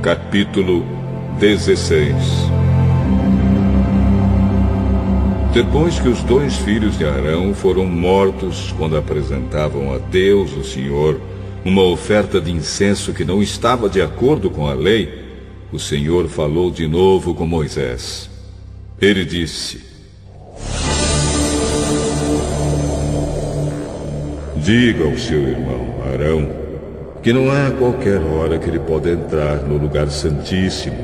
Capítulo 16. Depois que os 2 filhos de Arão foram mortos quando apresentavam a Deus, o Senhor, uma oferta de incenso que não estava de acordo com a lei, o Senhor falou de novo com Moisés. Ele disse: diga ao seu irmão Arão que não é a qualquer hora que ele pode entrar no lugar santíssimo,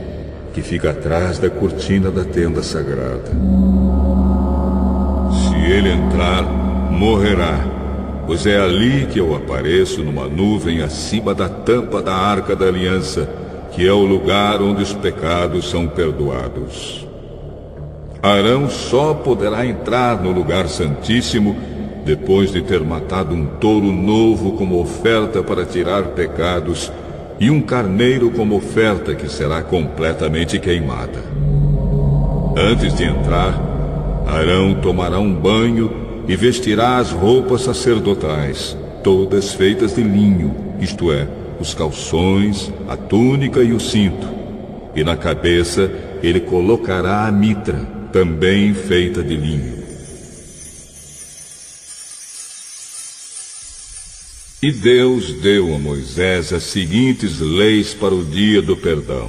que fica atrás da cortina da tenda sagrada. Se ele entrar, morrerá, pois é ali que eu apareço numa nuvem acima da tampa da Arca da Aliança, que é o lugar onde os pecados são perdoados. Arão só poderá entrar no lugar santíssimo depois de ter matado um touro novo como oferta para tirar pecados e um carneiro como oferta que será completamente queimada. Antes de entrar, Arão tomará um banho e vestirá as roupas sacerdotais, todas feitas de linho, isto é, os calções, a túnica e o cinto. E na cabeça ele colocará a mitra, também feita de linho. E Deus deu a Moisés as seguintes leis para o dia do perdão.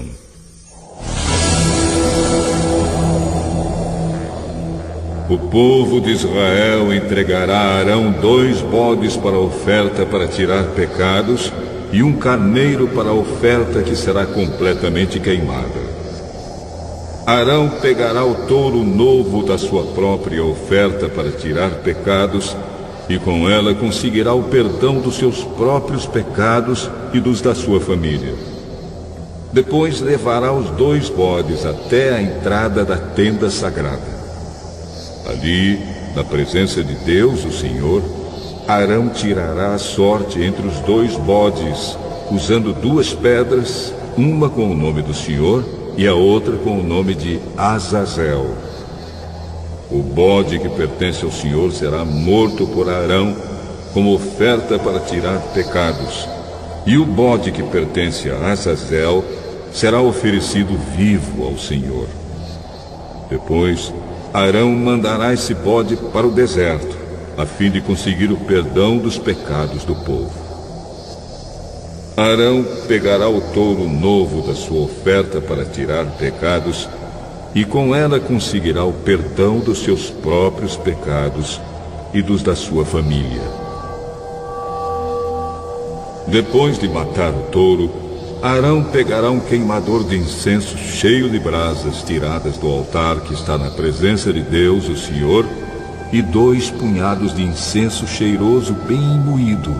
O povo de Israel entregará a Arão 2 bodes para a oferta para tirar pecados e um carneiro para a oferta que será completamente queimada. Arão pegará o touro novo da sua própria oferta para tirar pecados e com ela conseguirá o perdão dos seus próprios pecados e dos da sua família. Depois levará os 2 bodes até a entrada da tenda sagrada. Ali, na presença de Deus, o Senhor, Arão tirará a sorte entre os 2 bodes, usando 2 pedras, uma com o nome do Senhor e a outra com o nome de Azazel. O bode que pertence ao Senhor será morto por Arão como oferta para tirar pecados, e o bode que pertence a Azazel será oferecido vivo ao Senhor. Depois, Arão mandará esse bode para o deserto, a fim de conseguir o perdão dos pecados do povo. Arão pegará o touro novo da sua oferta para tirar pecados, e com ela conseguirá o perdão dos seus próprios pecados e dos da sua família. Depois de matar o touro, Arão pegará um queimador de incenso cheio de brasas tiradas do altar que está na presença de Deus, o Senhor, e 2 punhados de incenso cheiroso bem moído,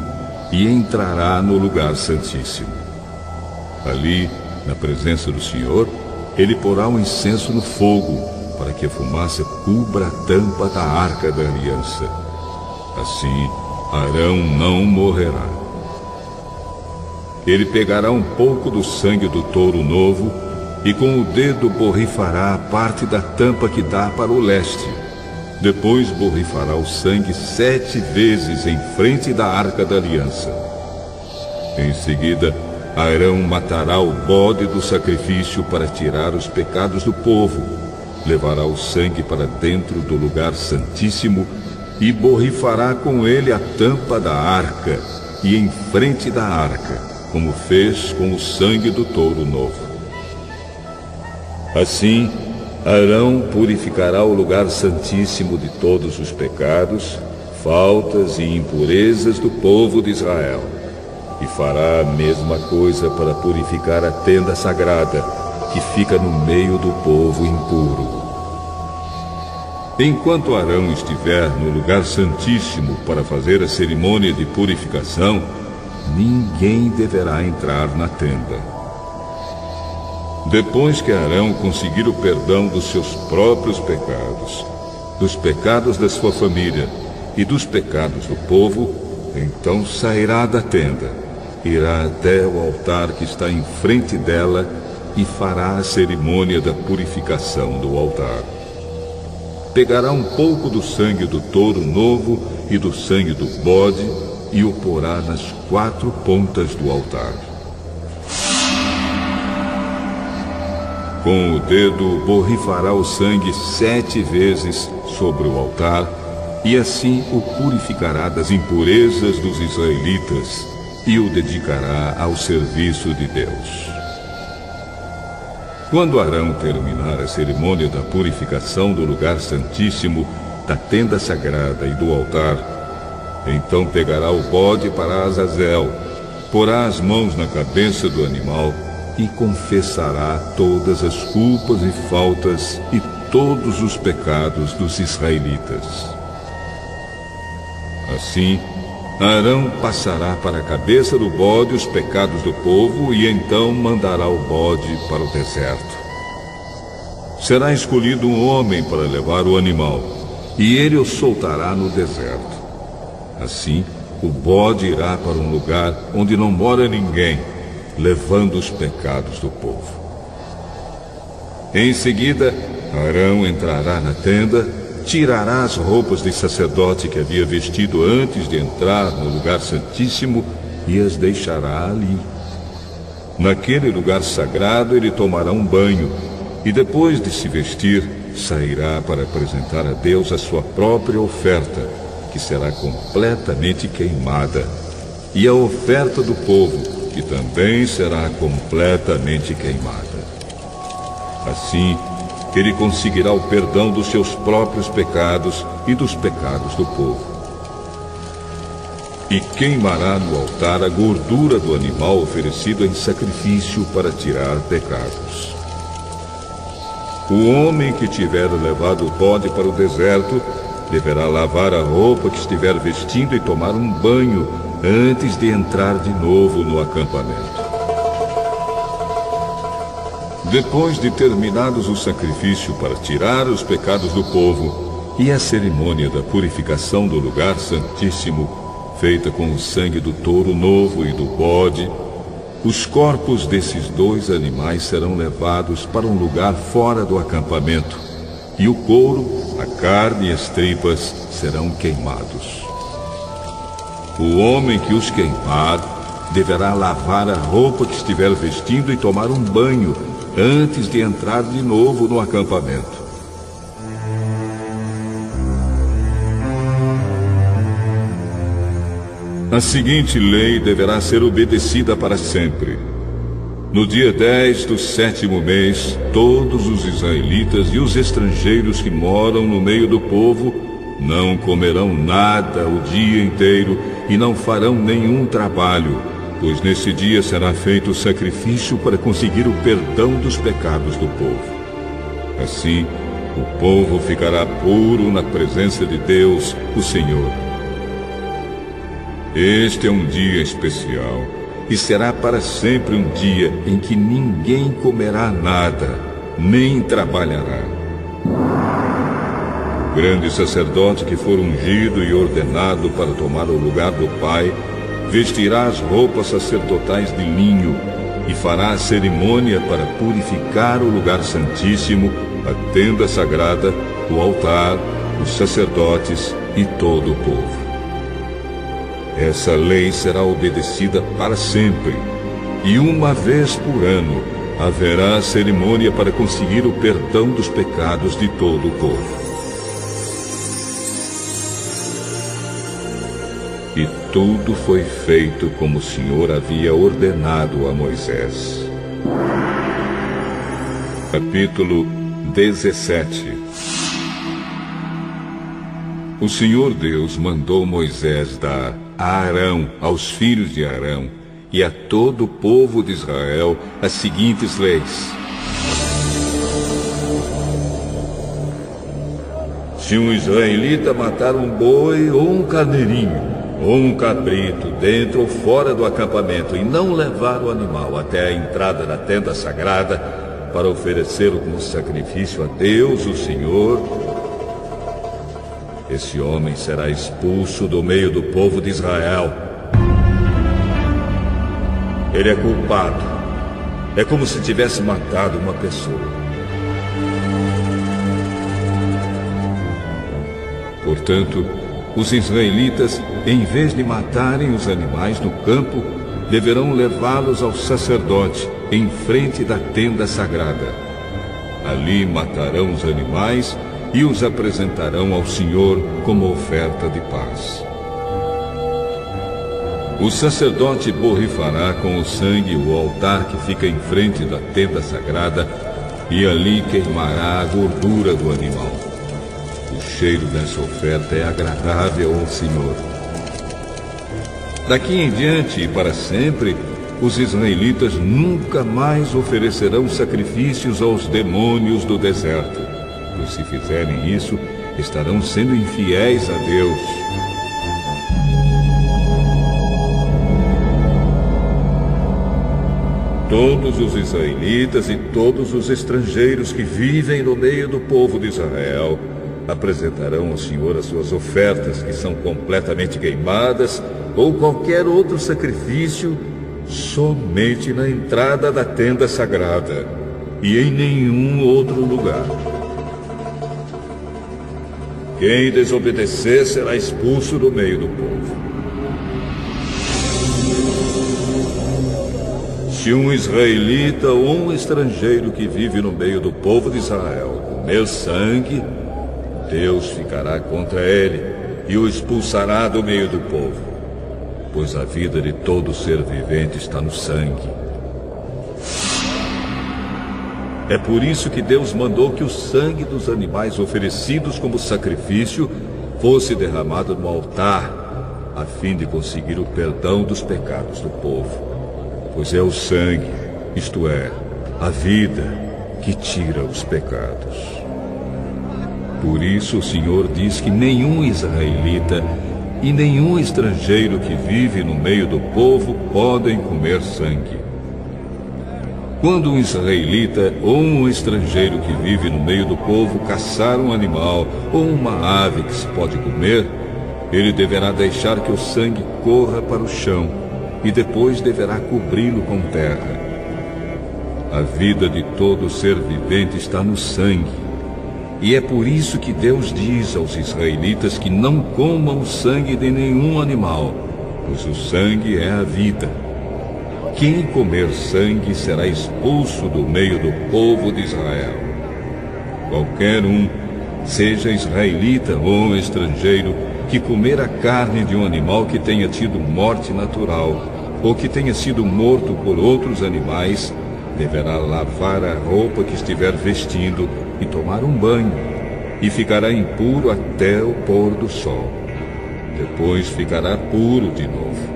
e entrará no lugar santíssimo. Ali, na presença do Senhor, ele porá o incenso no fogo, para que a fumaça cubra a tampa da Arca da Aliança. Assim, Arão não morrerá. Ele pegará um pouco do sangue do touro novo e com o dedo borrifará a parte da tampa que dá para o leste. Depois borrifará o sangue 7 vezes em frente da Arca da Aliança. Em seguida, Arão matará o bode do sacrifício para tirar os pecados do povo, levará o sangue para dentro do lugar santíssimo e borrifará com ele a tampa da arca e em frente da arca, como fez com o sangue do touro novo. Assim, Arão purificará o lugar santíssimo de todos os pecados, faltas e impurezas do povo de Israel. E fará a mesma coisa para purificar a tenda sagrada, que fica no meio do povo impuro. Enquanto Arão estiver no lugar santíssimo para fazer a cerimônia de purificação, ninguém deverá entrar na tenda. Depois que Arão conseguir o perdão dos seus próprios pecados, dos pecados da sua família e dos pecados do povo, então sairá da tenda, irá até o altar que está em frente dela e fará a cerimônia da purificação do altar. Pegará um pouco do sangue do touro novo e do sangue do bode e o porá nas 4 pontas do altar. Com o dedo borrifará o sangue 7 vezes sobre o altar, e assim o purificará das impurezas dos israelitas e o dedicará ao serviço de Deus. Quando Arão terminar a cerimônia da purificação do lugar santíssimo, da tenda sagrada e do altar, então pegará o bode para Azazel, porá as mãos na cabeça do animal e confessará todas as culpas e faltas e todos os pecados dos israelitas. Assim, Arão passará para a cabeça do bode os pecados do povo e então mandará o bode para o deserto. Será escolhido um homem para levar o animal, e ele o soltará no deserto. Assim, o bode irá para um lugar onde não mora ninguém, levando os pecados do povo. Em seguida, Arão entrará na tenda, tirará as roupas de sacerdote que havia vestido antes de entrar no lugar santíssimo e as deixará ali. Naquele lugar sagrado ele tomará um banho e depois de se vestir, sairá para apresentar a Deus a sua própria oferta, que será completamente queimada, e a oferta do povo, que também será completamente queimada. Assim, ele conseguirá o perdão dos seus próprios pecados e dos pecados do povo. E queimará no altar a gordura do animal oferecido em sacrifício para tirar pecados. O homem que tiver levado o bode para o deserto deverá lavar a roupa que estiver vestindo e tomar um banho antes de entrar de novo no acampamento. Depois de terminados o sacrifício para tirar os pecados do povo e a cerimônia da purificação do lugar santíssimo, feita com o sangue do touro novo e do bode, os corpos desses 2 animais serão levados para um lugar fora do acampamento, e o couro, a carne e as tripas serão queimados. O homem que os queimar deverá lavar a roupa que estiver vestindo e tomar um banho antes de entrar de novo no acampamento. A seguinte lei deverá ser obedecida para sempre. No dia 10 do 7º mês, todos os israelitas e os estrangeiros que moram no meio do povo não comerão nada o dia inteiro e não farão nenhum trabalho, pois nesse dia será feito o sacrifício para conseguir o perdão dos pecados do povo. Assim, o povo ficará puro na presença de Deus, o Senhor. Este é um dia especial, e será para sempre um dia em que ninguém comerá nada, nem trabalhará. O grande sacerdote que for ungido e ordenado para tomar o lugar do Pai, vestirá as roupas sacerdotais de linho e fará a cerimônia para purificar o lugar santíssimo, a tenda sagrada, o altar, os sacerdotes e todo o povo. Essa lei será obedecida para sempre, e uma vez por ano haverá a cerimônia para conseguir o perdão dos pecados de todo o povo. E tudo foi feito como o Senhor havia ordenado a Moisés. Capítulo 17. O Senhor Deus mandou Moisés dar a Arão, aos filhos de Arão e a todo o povo de Israel as seguintes leis. Se um israelita matar um boi ou um carneirinho, ou um cabrito, dentro ou fora do acampamento, e não levar o animal até a entrada da tenda sagrada para oferecê-lo como sacrifício a Deus, o Senhor, esse homem será expulso do meio do povo de Israel. Ele é culpado. É como se tivesse matado uma pessoa. Portanto, os israelitas, em vez de matarem os animais no campo, deverão levá-los ao sacerdote em frente da tenda sagrada. Ali matarão os animais e os apresentarão ao Senhor como oferta de paz. O sacerdote borrifará com o sangue o altar que fica em frente da tenda sagrada e ali queimará a gordura do animal. O cheiro dessa oferta é agradável ao Senhor. Daqui em diante e para sempre, os israelitas nunca mais oferecerão sacrifícios aos demônios do deserto, pois se fizerem isso, estarão sendo infiéis a Deus. Todos os israelitas e todos os estrangeiros que vivem no meio do povo de Israel apresentarão ao Senhor as suas ofertas, que são completamente queimadas, ou qualquer outro sacrifício, somente na entrada da tenda sagrada e em nenhum outro lugar. Quem desobedecer será expulso do meio do povo. Se um israelita ou um estrangeiro que vive no meio do povo de Israel comer sangue, Deus ficará contra ele e o expulsará do meio do povo, pois a vida de todo ser vivente está no sangue. É por isso que Deus mandou que o sangue dos animais oferecidos como sacrifício fosse derramado no altar, a fim de conseguir o perdão dos pecados do povo. Pois é o sangue, isto é, a vida, que tira os pecados. Por isso o Senhor diz que nenhum israelita e nenhum estrangeiro que vive no meio do povo podem comer sangue. Quando um israelita ou um estrangeiro que vive no meio do povo caçar um animal ou uma ave que se pode comer, ele deverá deixar que o sangue corra para o chão e depois deverá cobri-lo com terra. A vida de todo ser vivente está no sangue, e é por isso que Deus diz aos israelitas que não comam o sangue de nenhum animal, pois o sangue é a vida. Quem comer sangue será expulso do meio do povo de Israel. Qualquer um, seja israelita ou estrangeiro, que comer a carne de um animal que tenha tido morte natural, ou que tenha sido morto por outros animais, deverá lavar a roupa que estiver vestindo e tomar um banho, e ficará impuro até o pôr do sol. Depois ficará puro de novo.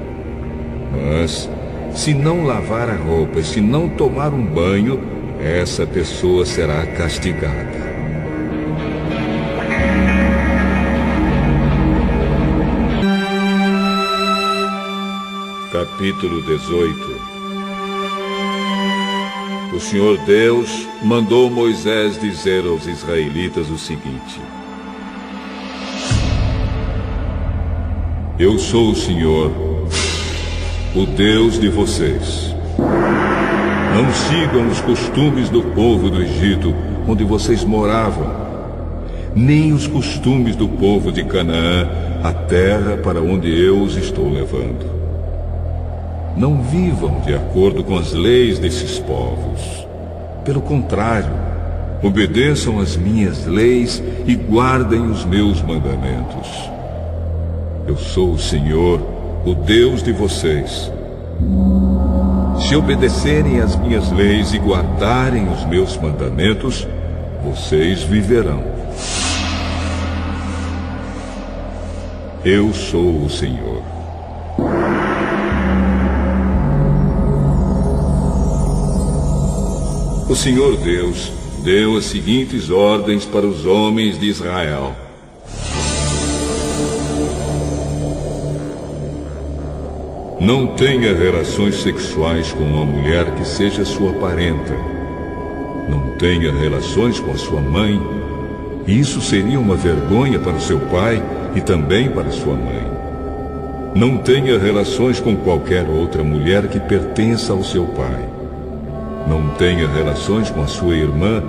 Mas, se não lavar a roupa e se não tomar um banho, essa pessoa será castigada. Capítulo 18. O Senhor Deus mandou Moisés dizer aos israelitas o seguinte: Eu sou o Senhor, o Deus de vocês. Não sigam os costumes do povo do Egito, onde vocês moravam, nem os costumes do povo de Canaã, a terra para onde eu os estou levando. Não vivam de acordo com as leis desses povos. Pelo contrário, obedeçam às minhas leis e guardem os meus mandamentos. Eu sou o Senhor, o Deus de vocês. Se obedecerem às minhas leis e guardarem os meus mandamentos, vocês viverão. Eu sou o Senhor. O Senhor Deus deu as seguintes ordens para os homens de Israel. Não tenha relações sexuais com uma mulher que seja sua parenta. Não tenha relações com a sua mãe. Isso seria uma vergonha para o seu pai e também para sua mãe. Não tenha relações com qualquer outra mulher que pertença ao seu pai. Não tenha relações com a sua irmã,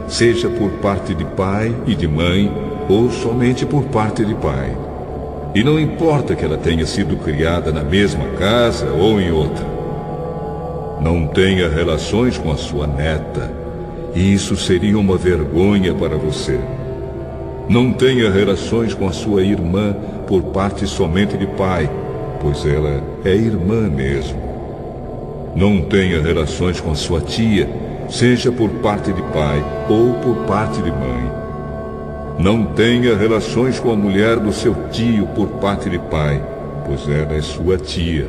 seja por parte de pai e de mãe, ou somente por parte de pai. E não importa que ela tenha sido criada na mesma casa ou em outra. Não tenha relações com a sua neta, e isso seria uma vergonha para você. Não tenha relações com a sua irmã por parte somente de pai, pois ela é irmã mesmo. Não tenha relações com a sua tia, seja por parte de pai ou por parte de mãe. Não tenha relações com a mulher do seu tio por parte de pai, pois ela é sua tia.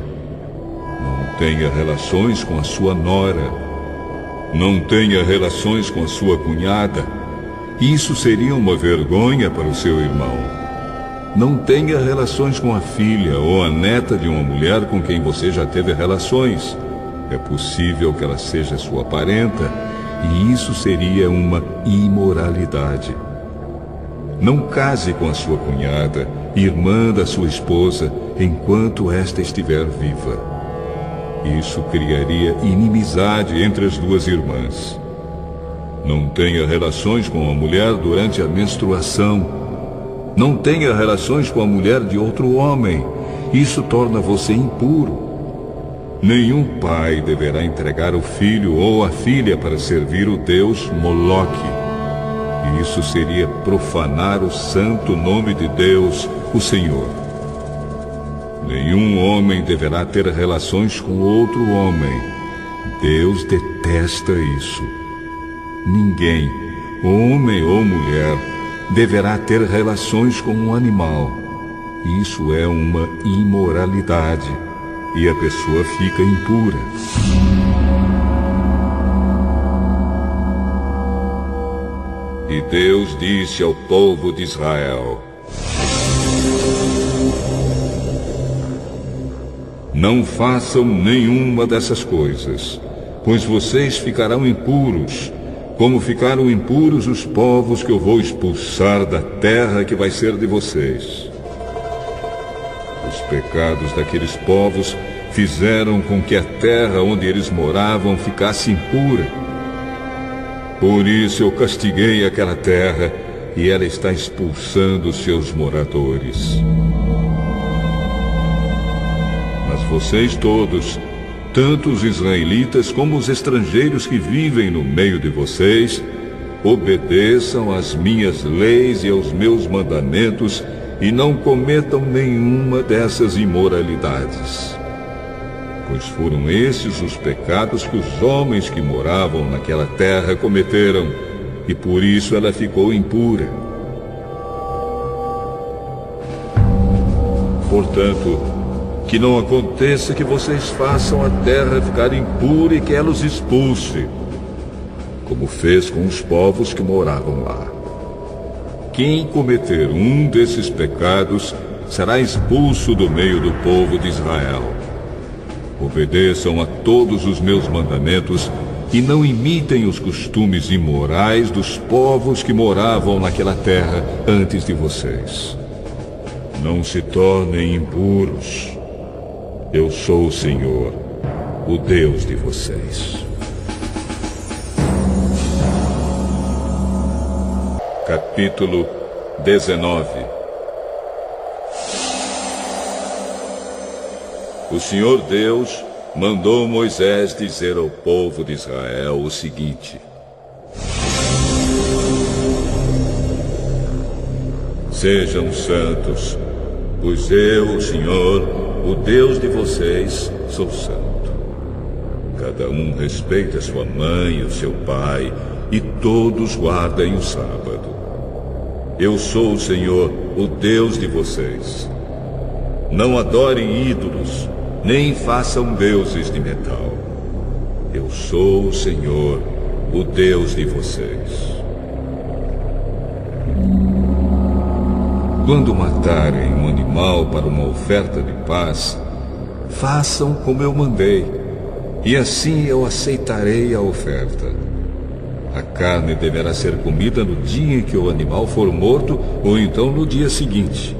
Não tenha relações com a sua nora. Não tenha relações com a sua cunhada. Isso seria uma vergonha para o seu irmão. Não tenha relações com a filha ou a neta de uma mulher com quem você já teve relações. É possível que ela seja sua parenta, e isso seria uma imoralidade. Não case com a sua cunhada, irmã da sua esposa, enquanto esta estiver viva. Isso criaria inimizade entre as duas irmãs. Não tenha relações com a mulher durante a menstruação. Não tenha relações com a mulher de outro homem. Isso torna você impuro. Nenhum pai deverá entregar o filho ou a filha para servir o deus Moloque. Isso seria profanar o santo nome de Deus, o Senhor. Nenhum homem deverá ter relações com outro homem. Deus detesta isso. Ninguém, homem ou mulher, deverá ter relações com um animal. Isso é uma imoralidade, e a pessoa fica impura. E Deus disse ao povo de Israel: não façam nenhuma dessas coisas, pois vocês ficarão impuros, como ficaram impuros os povos que eu vou expulsar da terra que vai ser de vocês. Os pecados daqueles povos fizeram com que a terra onde eles moravam ficasse impura. Por isso eu castiguei aquela terra, e ela está expulsando seus moradores. Mas vocês todos, tanto os israelitas como os estrangeiros que vivem no meio de vocês, obedeçam às minhas leis e aos meus mandamentos e não cometam nenhuma dessas imoralidades. Pois foram esses os pecados que os homens que moravam naquela terra cometeram, e por isso ela ficou impura. Portanto, que não aconteça que vocês façam a terra ficar impura e que ela os expulse, como fez com os povos que moravam lá. Quem cometer um desses pecados será expulso do meio do povo de Israel. Obedeçam a todos os meus mandamentos e não imitem os costumes imorais dos povos que moravam naquela terra antes de vocês. Não se tornem impuros. Eu sou o Senhor, o Deus de vocês. Capítulo 19. O Senhor Deus mandou Moisés dizer ao povo de Israel o seguinte: sejam santos, pois eu, o Senhor, o Deus de vocês, sou santo. Cada um respeita sua mãe e o seu pai, e todos guardem o sábado. Eu sou o Senhor, o Deus de vocês. Não adorem ídolos, nem façam deuses de metal. Eu sou o Senhor, o Deus de vocês. Quando matarem um animal para uma oferta de paz, façam como eu mandei, e assim eu aceitarei a oferta. A carne deverá ser comida no dia em que o animal for morto, ou então no dia seguinte.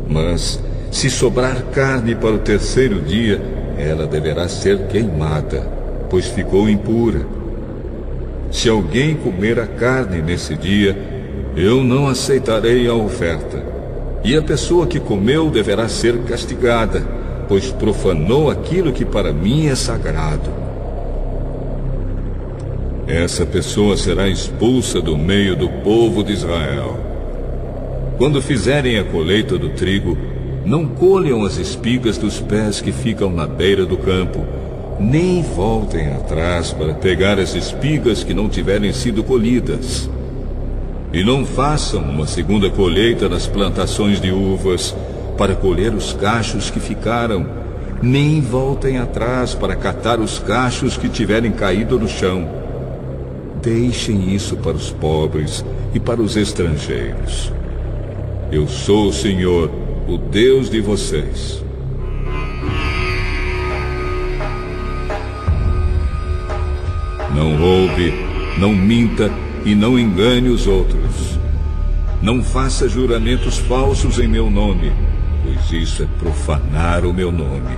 Mas, se sobrar carne para o terceiro dia, ela deverá ser queimada, pois ficou impura. Se alguém comer a carne nesse dia, eu não aceitarei a oferta. E a pessoa que comeu deverá ser castigada, pois profanou aquilo que para mim é sagrado. essa pessoa será expulsa do meio do povo de Israel. Quando fizerem a colheita do trigo, não colham as espigas dos pés que ficam na beira do campo, nem voltem atrás para pegar as espigas que não tiverem sido colhidas. E não façam uma segunda colheita nas plantações de uvas para colher os cachos que ficaram, nem voltem atrás para catar os cachos que tiverem caído no chão. Deixem isso para os pobres e para os estrangeiros. Eu sou o Senhor, o Deus de vocês. Não roube, não minta e não engane os outros. Não faça juramentos falsos em meu nome, pois isso é profanar o meu nome.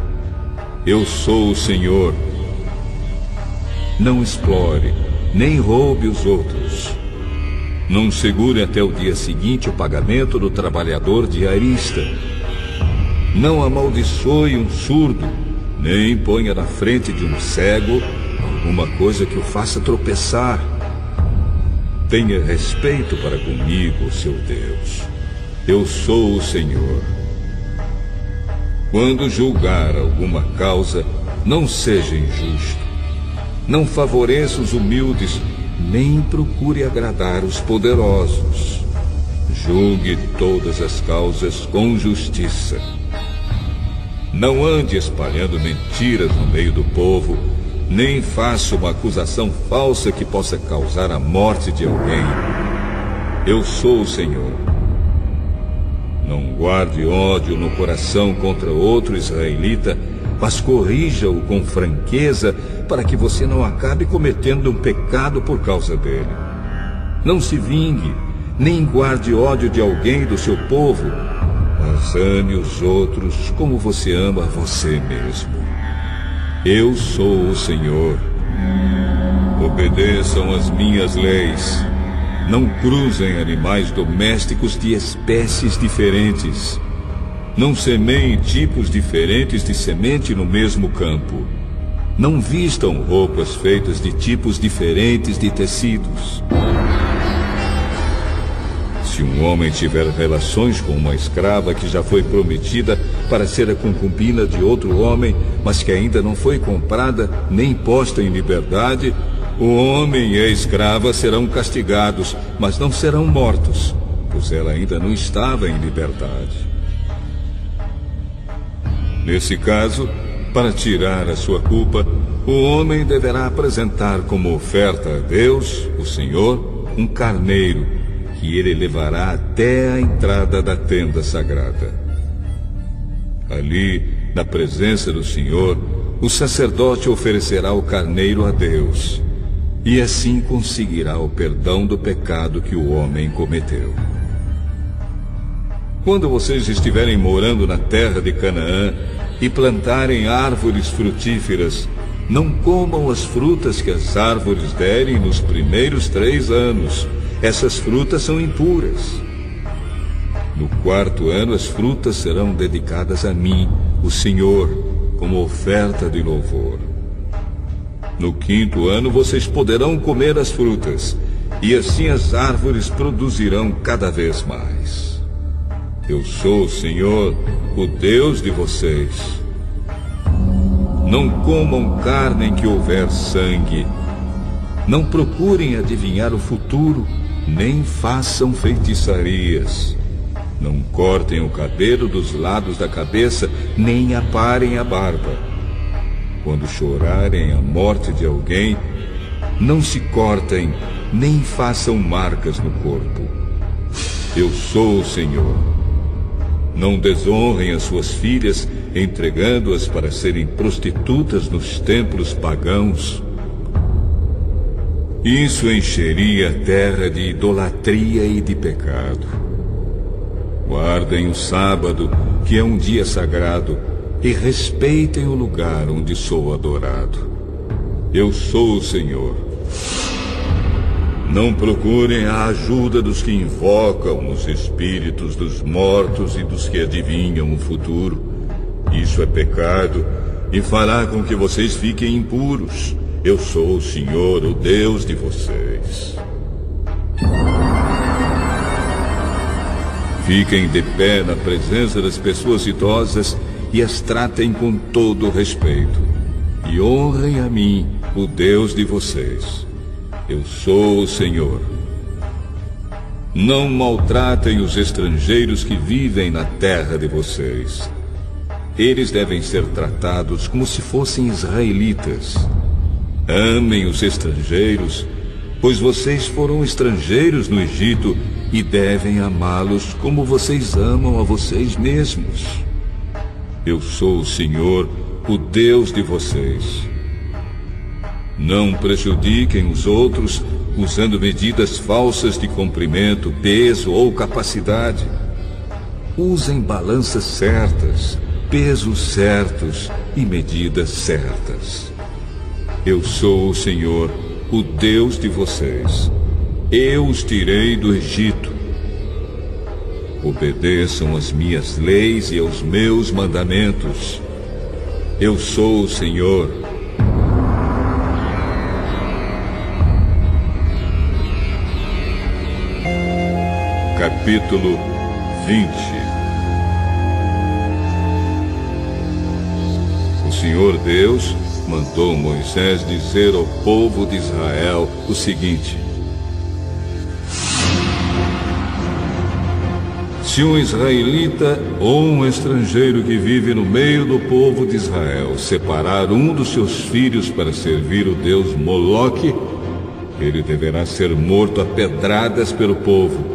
Eu sou o Senhor. Não explore, nem roube os outros. Não segure até o dia seguinte o pagamento do trabalhador diarista. Não amaldiçoe um surdo, nem ponha na frente de um cego alguma coisa que o faça tropeçar. Tenha respeito para comigo, seu Deus. Eu sou o Senhor. Quando julgar alguma causa, não seja injusto. Não favoreça os humildes, nem procure agradar os poderosos. Julgue todas as causas com justiça. Não ande espalhando mentiras no meio do povo, nem faça uma acusação falsa que possa causar a morte de alguém. Eu sou o Senhor. Não guarde ódio no coração contra outro israelita, mas corrija-o com franqueza para que você não acabe cometendo um pecado por causa dele. Não se vingue, nem guarde ódio de alguém do seu povo, mas ame os outros como você ama você mesmo. Eu sou o Senhor. Obedeçam as minhas leis. Não cruzem animais domésticos de espécies diferentes. Não semeiem tipos diferentes de semente no mesmo campo. Não vistam roupas feitas de tipos diferentes de tecidos. Se um homem tiver relações com uma escrava que já foi prometida para ser a concubina de outro homem, mas que ainda não foi comprada nem posta em liberdade, o homem e a escrava serão castigados, mas não serão mortos, pois ela ainda não estava em liberdade. Nesse caso, para tirar a sua culpa, o homem deverá apresentar como oferta a Deus, o Senhor, um carneiro, que ele levará até a entrada da tenda sagrada. Ali, na presença do Senhor, o sacerdote oferecerá o carneiro a Deus, e assim conseguirá o perdão do pecado que o homem cometeu. Quando vocês estiverem morando na terra de Canaã e plantarem árvores frutíferas, não comam as frutas que as árvores derem nos primeiros 3 anos. Essas frutas são impuras. No 4º ano, as frutas serão dedicadas a mim, o Senhor, como oferta de louvor. No 5º ano, vocês poderão comer as frutas, e assim as árvores produzirão cada vez mais. Eu sou o Senhor, o Deus de vocês. Não comam carne em que houver sangue. Não procurem adivinhar o futuro, nem façam feitiçarias. Não cortem o cabelo dos lados da cabeça, nem aparem a barba. Quando chorarem a morte de alguém, não se cortem, nem façam marcas no corpo. Eu sou o Senhor. Não desonrem as suas filhas, entregando-as para serem prostitutas nos templos pagãos. Isso encheria a terra de idolatria e de pecado. Guardem o sábado, que é um dia sagrado, e respeitem o lugar onde sou adorado. Eu sou o Senhor. Não procurem a ajuda dos que invocam os espíritos dos mortos e dos que adivinham o futuro. Isso é pecado e fará com que vocês fiquem impuros. Eu sou o Senhor, o Deus de vocês. Fiquem de pé na presença das pessoas idosas e as tratem com todo respeito. E honrem a mim, o Deus de vocês. Eu sou o Senhor. Não maltratem os estrangeiros que vivem na terra de vocês. Eles devem ser tratados como se fossem israelitas. Amem os estrangeiros, pois vocês foram estrangeiros no Egito e devem amá-los como vocês amam a vocês mesmos. Eu sou o Senhor, o Deus de vocês. Não prejudiquem os outros usando medidas falsas de comprimento, peso ou capacidade. Usem balanças certas, pesos certos e medidas certas. Eu sou o Senhor, o Deus de vocês. Eu os tirei do Egito. Obedeçam às minhas leis e aos meus mandamentos. Eu sou o Senhor. Capítulo 20. O Senhor Deus mandou Moisés dizer ao povo de Israel o seguinte: se um israelita ou um estrangeiro que vive no meio do povo de Israel separar um dos seus filhos para servir o deus Moloque, ele deverá ser morto a pedradas pelo povo.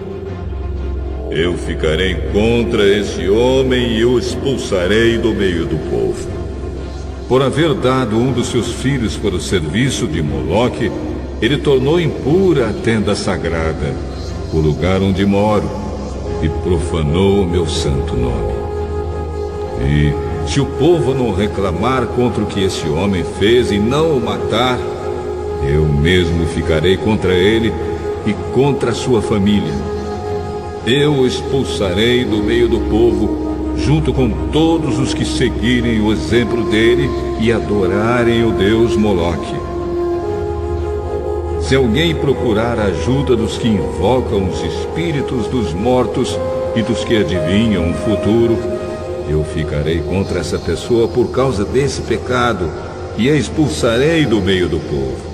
Eu ficarei contra esse homem e o expulsarei do meio do povo. Por haver dado um dos seus filhos para o serviço de Moloque, ele tornou impura a tenda sagrada, o lugar onde moro, e profanou o meu santo nome. E se o povo não reclamar contra o que esse homem fez e não o matar, eu mesmo ficarei contra ele e contra a sua família. Eu o expulsarei do meio do povo, junto com todos os que seguirem o exemplo dele e adorarem o deus Moloque. Se alguém procurar a ajuda dos que invocam os espíritos dos mortos e dos que adivinham o futuro, eu ficarei contra essa pessoa por causa desse pecado e a expulsarei do meio do povo.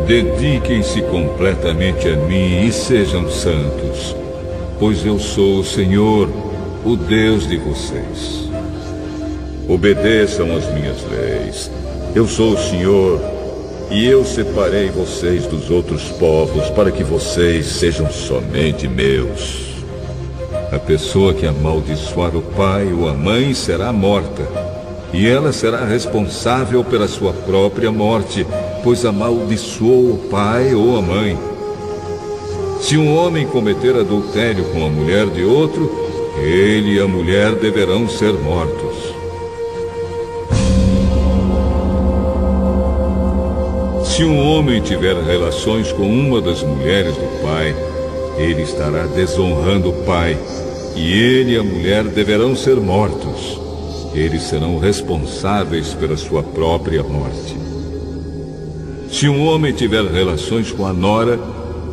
Dediquem-se completamente a mim e sejam santos, pois eu sou o Senhor, o Deus de vocês. Obedeçam às minhas leis. Eu sou o Senhor, e eu separei vocês dos outros povos para que vocês sejam somente meus. A pessoa que amaldiçoar o pai ou a mãe será morta, e ela será responsável pela sua própria morte, pois amaldiçoou o pai ou a mãe. Se um homem cometer adultério com a mulher de outro, ele e a mulher deverão ser mortos. Se um homem tiver relações com uma das mulheres do pai, ele estará desonrando o pai, e ele e a mulher deverão ser mortos. Eles serão responsáveis pela sua própria morte. Se um homem tiver relações com a nora,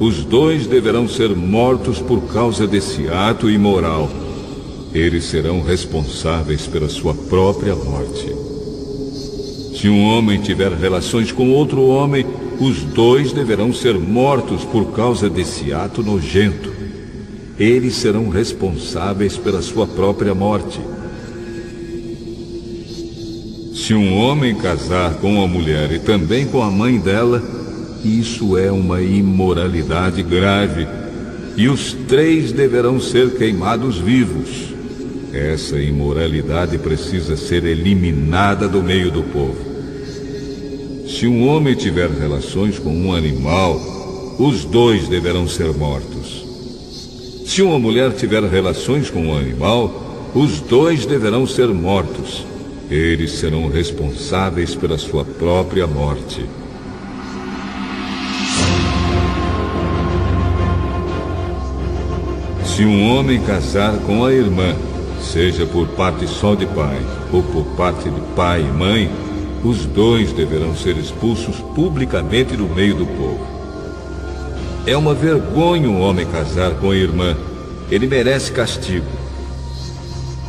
os dois deverão ser mortos por causa desse ato imoral. Eles serão responsáveis pela sua própria morte. Se um homem tiver relações com outro homem, os dois deverão ser mortos por causa desse ato nojento. Eles serão responsáveis pela sua própria morte. Se um homem casar com uma mulher e também com a mãe dela, isso é uma imoralidade grave, e os três deverão ser queimados vivos. Essa imoralidade precisa ser eliminada do meio do povo. Se um homem tiver relações com um animal, os dois deverão ser mortos. Se uma mulher tiver relações com um animal, os dois deverão ser mortos. Eles serão responsáveis pela sua própria morte. Se um homem casar com a irmã, seja por parte só de pai ou por parte de pai e mãe, os dois deverão ser expulsos publicamente do meio do povo. É uma vergonha um homem casar com a irmã. Ele merece castigo.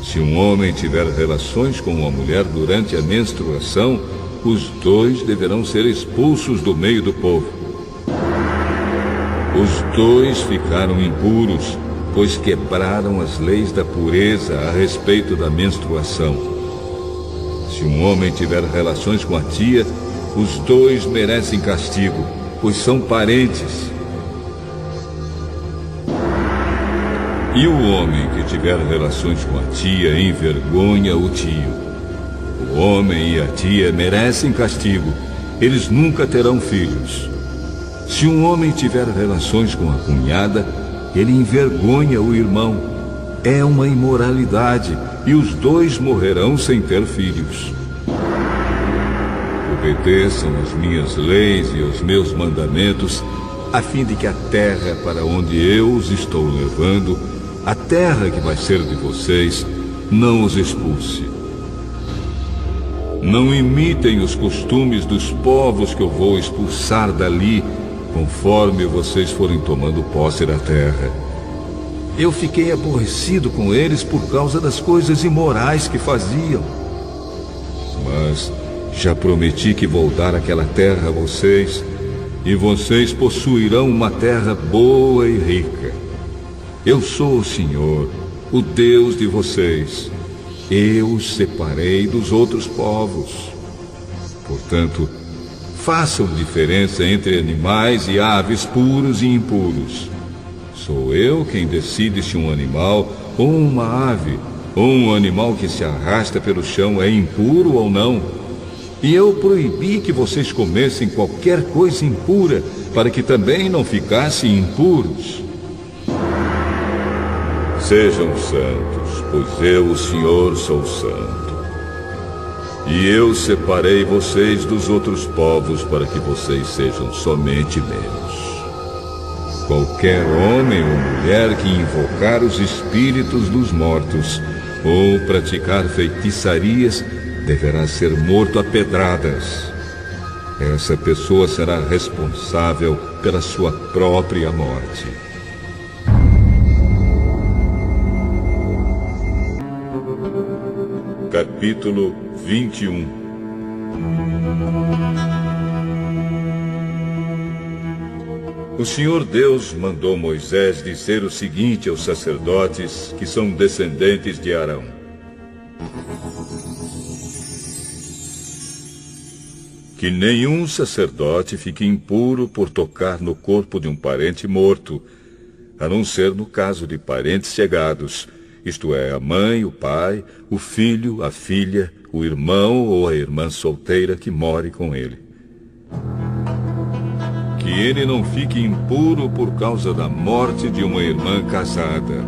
Se um homem tiver relações com uma mulher durante a menstruação, os dois deverão ser expulsos do meio do povo. Os dois ficaram impuros, pois quebraram as leis da pureza a respeito da menstruação. Se um homem tiver relações com a tia, os dois merecem castigo, pois são parentes. E o homem que tiver relações com a tia envergonha o tio. O homem e a tia merecem castigo. Eles nunca terão filhos. Se um homem tiver relações com a cunhada, ele envergonha o irmão. É uma imoralidade e os dois morrerão sem ter filhos. Obedeçam as minhas leis e os meus mandamentos, a fim de que a terra para onde eu os estou levando, a terra que vai ser de vocês, não os expulse. Não imitem os costumes dos povos que eu vou expulsar dali, conforme vocês forem tomando posse da terra. Eu fiquei aborrecido com eles por causa das coisas imorais que faziam. Mas já prometi que vou dar aquela terra a vocês, e vocês possuirão uma terra boa e rica. Eu sou o Senhor, o Deus de vocês. Eu os separei dos outros povos. Portanto, façam diferença entre animais e aves puros e impuros. Sou eu quem decide se um animal ou uma ave, ou um animal que se arrasta pelo chão é impuro ou não. E eu proibi que vocês comessem qualquer coisa impura, para que também não ficassem impuros. Sejam santos, pois eu, o Senhor, sou santo. E eu separei vocês dos outros povos para que vocês sejam somente meus. Qualquer homem ou mulher que invocar os espíritos dos mortos ou praticar feitiçarias deverá ser morto a pedradas. Essa pessoa será responsável pela sua própria morte. Capítulo 21. O Senhor Deus mandou Moisés dizer o seguinte aos sacerdotes que são descendentes de Arão: que nenhum sacerdote fique impuro por tocar no corpo de um parente morto, a não ser no caso de parentes chegados, isto é, a mãe, o pai, o filho, a filha, o irmão ou a irmã solteira que more com ele. Que ele não fique impuro por causa da morte de uma irmã casada.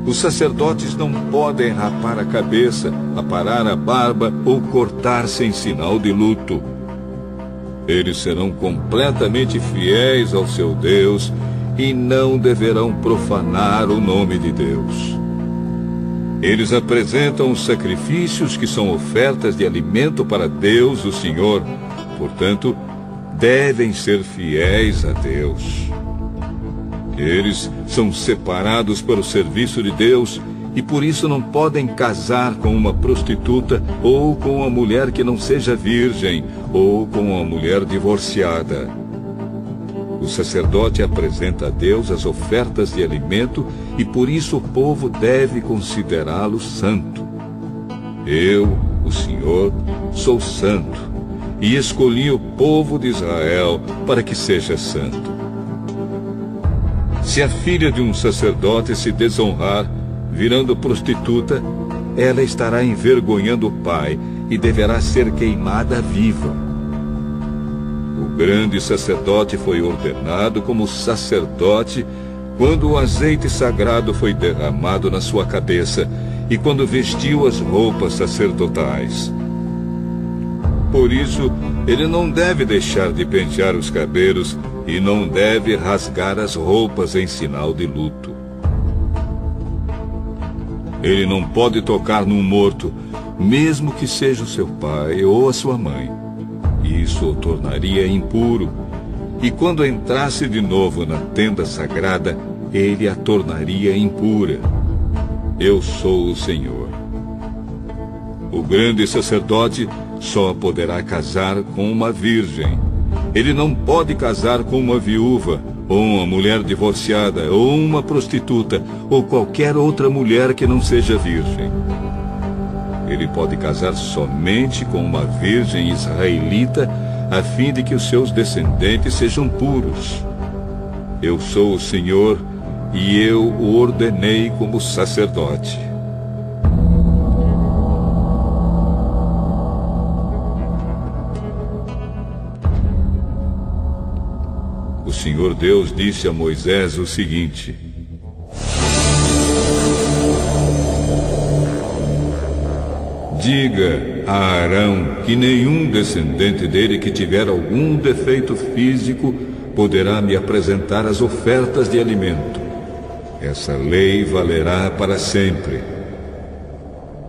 Os sacerdotes não podem rapar a cabeça, aparar a barba ou cortar-se em sinal de luto. Eles serão completamente fiéis ao seu Deus e não deverão profanar o nome de Deus. Eles apresentam os sacrifícios que são ofertas de alimento para Deus, o Senhor. Portanto, devem ser fiéis a Deus. Eles são separados para o serviço de Deus e por isso não podem casar com uma prostituta ou com uma mulher que não seja virgem ou com uma mulher divorciada. O sacerdote apresenta a Deus as ofertas de alimento e por isso o povo deve considerá-lo santo. Eu, o Senhor, sou santo e escolhi o povo de Israel para que seja santo. Se a filha de um sacerdote se desonrar, virando prostituta, ela estará envergonhando o pai e deverá ser queimada viva. O grande sacerdote foi ordenado como sacerdote quando o azeite sagrado foi derramado na sua cabeça e quando vestiu as roupas sacerdotais. Por isso, ele não deve deixar de pentear os cabelos e não deve rasgar as roupas em sinal de luto. Ele não pode tocar num morto, mesmo que seja o seu pai ou a sua mãe. Isso o tornaria impuro, e quando entrasse de novo na tenda sagrada, ele a tornaria impura. Eu sou o Senhor. O grande sacerdote só poderá casar com uma virgem. Ele não pode casar com uma viúva, ou uma mulher divorciada, ou uma prostituta, ou qualquer outra mulher que não seja virgem. Ele pode casar somente com uma virgem israelita, a fim de que os seus descendentes sejam puros. Eu sou o Senhor, e eu o ordenei como sacerdote. O Senhor Deus disse a Moisés o seguinte: diga a Arão que nenhum descendente dele que tiver algum defeito físico poderá me apresentar as ofertas de alimento. Essa lei valerá para sempre.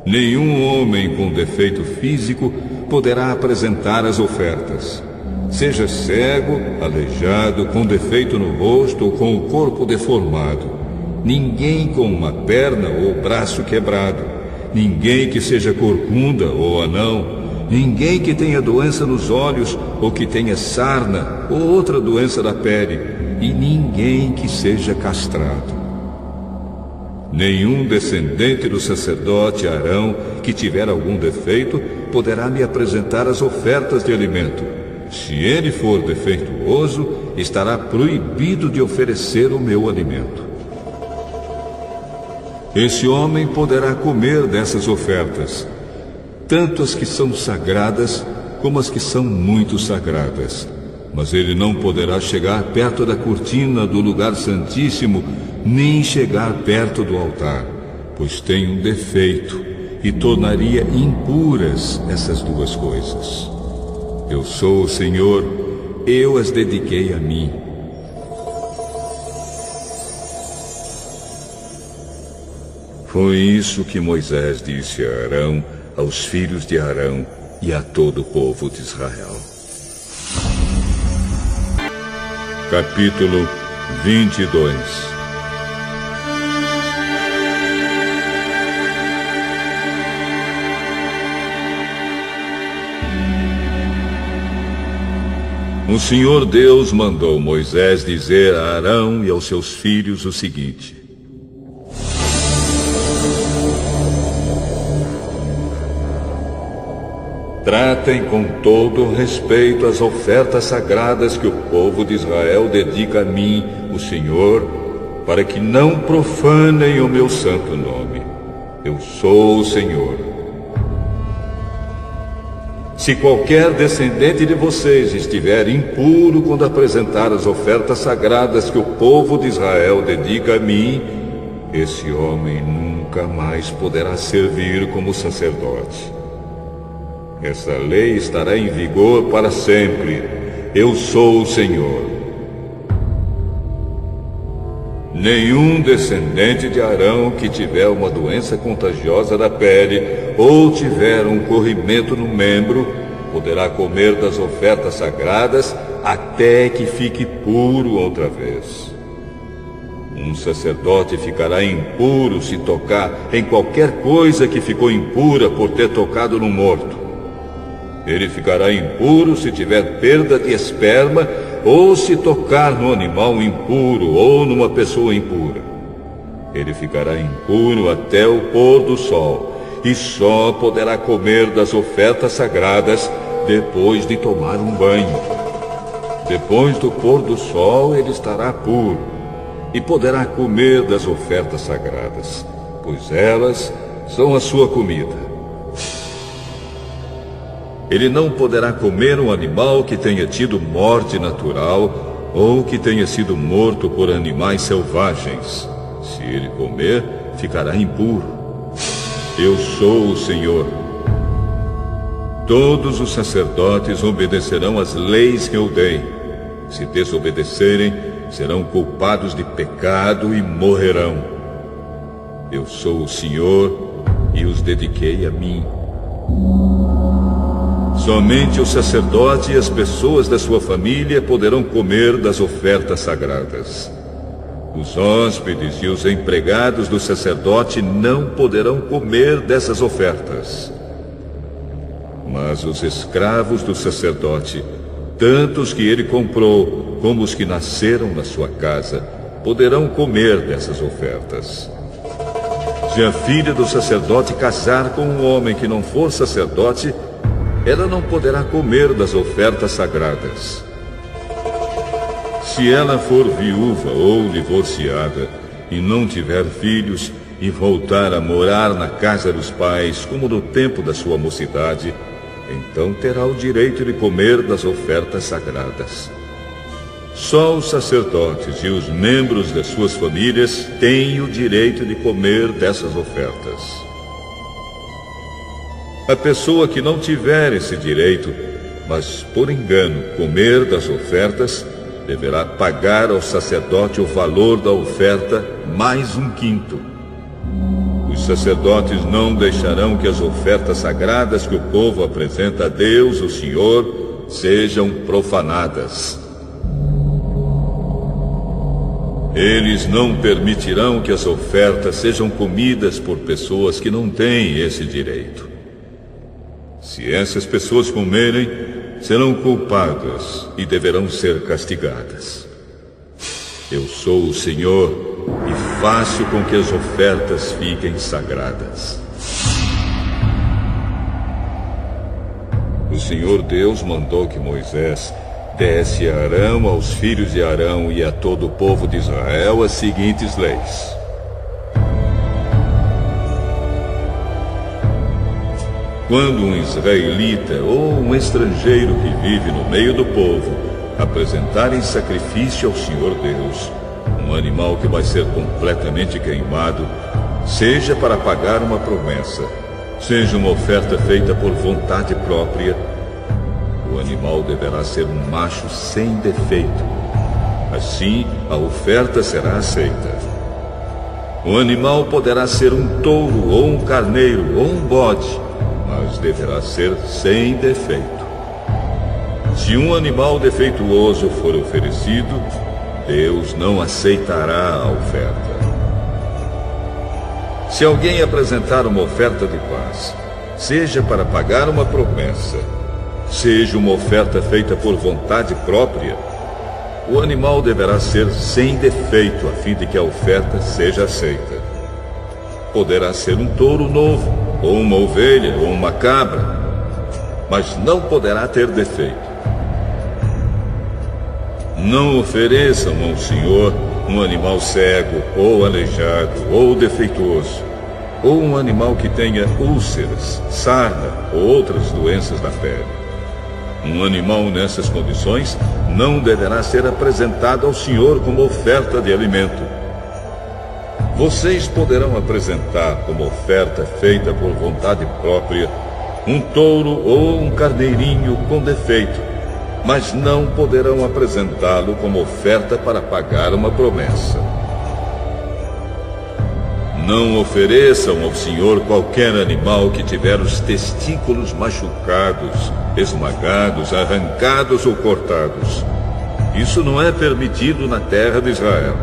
Nenhum homem com defeito físico poderá apresentar as ofertas. Seja cego, aleijado, com defeito no rosto ou com o corpo deformado. Ninguém com uma perna ou braço quebrado. Ninguém que seja corcunda ou anão. Ninguém que tenha doença nos olhos ou que tenha sarna ou outra doença da pele. E ninguém que seja castrado. Nenhum descendente do sacerdote Arão que tiver algum defeito poderá me apresentar as ofertas de alimento. Se ele for defeituoso, estará proibido de oferecer o meu alimento. Esse homem poderá comer dessas ofertas, tanto as que são sagradas como as que são muito sagradas. Mas ele não poderá chegar perto da cortina do lugar santíssimo, nem chegar perto do altar, pois tem um defeito e tornaria impuras essas duas coisas. Eu sou o Senhor, eu as dediquei a mim. Foi isso que Moisés disse a Arão, aos filhos de Arão e a todo o povo de Israel. Capítulo 22. O Senhor Deus mandou Moisés dizer a Arão e aos seus filhos o seguinte: tratem com todo respeito as ofertas sagradas que o povo de Israel dedica a mim, o Senhor, para que não profanem o meu santo nome. Eu sou o Senhor. Se qualquer descendente de vocês estiver impuro quando apresentar as ofertas sagradas que o povo de Israel dedica a mim, esse homem nunca mais poderá servir como sacerdote. Essa lei estará em vigor para sempre. Eu sou o Senhor. Nenhum descendente de Arão que tiver uma doença contagiosa da pele ou tiver um corrimento no membro poderá comer das ofertas sagradas até que fique puro outra vez. Um sacerdote ficará impuro se tocar em qualquer coisa que ficou impura por ter tocado no morto. Ele ficará impuro se tiver perda de esperma ou se tocar no animal impuro ou numa pessoa impura. Ele ficará impuro até o pôr do sol e só poderá comer das ofertas sagradas depois de tomar um banho. Depois do pôr do sol ele estará puro e poderá comer das ofertas sagradas, pois elas são a sua comida. Ele não poderá comer um animal que tenha tido morte natural ou que tenha sido morto por animais selvagens. Se ele comer, ficará impuro. Eu sou o Senhor. Todos os sacerdotes obedecerão às leis que eu dei. Se desobedecerem, serão culpados de pecado e morrerão. Eu sou o Senhor e os dediquei a mim. Somente o sacerdote e as pessoas da sua família poderão comer das ofertas sagradas. Os hóspedes e os empregados do sacerdote não poderão comer dessas ofertas. Mas os escravos do sacerdote, tanto os que ele comprou como os que nasceram na sua casa, poderão comer dessas ofertas. Se a filha do sacerdote casar com um homem que não for sacerdote, ela não poderá comer das ofertas sagradas. Se ela for viúva ou divorciada e não tiver filhos e voltar a morar na casa dos pais, como no tempo da sua mocidade, então terá o direito de comer das ofertas sagradas. Só os sacerdotes e os membros das suas famílias têm o direito de comer dessas ofertas. A pessoa que não tiver esse direito, mas por engano comer das ofertas, deverá pagar ao sacerdote o valor da oferta mais 1/5. Os sacerdotes não deixarão que as ofertas sagradas que o povo apresenta a Deus, o Senhor, sejam profanadas. Eles não permitirão que as ofertas sejam comidas por pessoas que não têm esse direito. Se essas pessoas comerem, serão culpadas e deverão ser castigadas. Eu sou o Senhor e faço com que as ofertas fiquem sagradas. O Senhor Deus mandou que Moisés desse a Arão, aos filhos de Arão e a todo o povo de Israel as seguintes leis. Quando um israelita ou um estrangeiro que vive no meio do povo apresentarem sacrifício ao Senhor Deus, um animal que vai ser completamente queimado, seja para pagar uma promessa, seja uma oferta feita por vontade própria, o animal deverá ser um macho sem defeito. Assim, a oferta será aceita. O animal poderá ser um touro, ou um carneiro, ou um bode, mas deverá ser sem defeito. Se um animal defeituoso for oferecido, Deus não aceitará a oferta. Se alguém apresentar uma oferta de paz, seja para pagar uma promessa, seja uma oferta feita por vontade própria, o animal deverá ser sem defeito, a fim de que a oferta seja aceita. Poderá ser um touro novo, ou uma ovelha, ou uma cabra, mas não poderá ter defeito. Não ofereçam ao Senhor um animal cego, ou aleijado, ou defeituoso, ou um animal que tenha úlceras, sarna ou outras doenças da pele. Um animal nessas condições não deverá ser apresentado ao Senhor como oferta de alimento. Vocês poderão apresentar como oferta feita por vontade própria um touro ou um carneirinho com defeito, mas não poderão apresentá-lo como oferta para pagar uma promessa. Não ofereçam ao Senhor qualquer animal que tiver os testículos machucados, esmagados, arrancados ou cortados. Isso não é permitido na terra de Israel.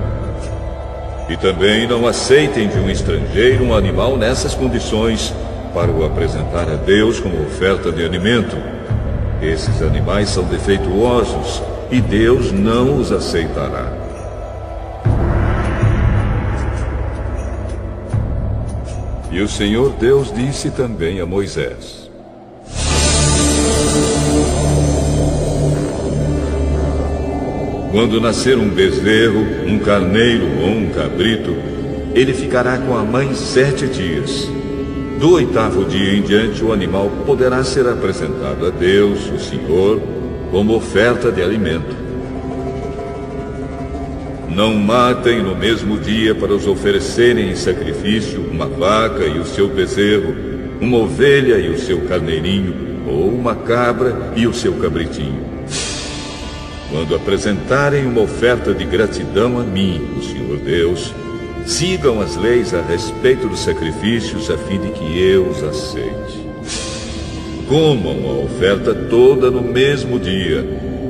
E também não aceitem de um estrangeiro um animal nessas condições para o apresentar a Deus como oferta de alimento. Esses animais são defeituosos e Deus não os aceitará. E o Senhor Deus disse também a Moisés: quando nascer um bezerro, um carneiro ou um cabrito, ele ficará com a mãe 7 dias. Do 8º dia em diante, o animal poderá ser apresentado a Deus, o Senhor, como oferta de alimento. Não matem no mesmo dia para os oferecerem em sacrifício uma vaca e o seu bezerro, uma ovelha e o seu carneirinho, ou uma cabra e o seu cabritinho. Quando apresentarem uma oferta de gratidão a mim, o Senhor Deus, sigam as leis a respeito dos sacrifícios, a fim de que eu os aceite. comam a oferta toda no mesmo dia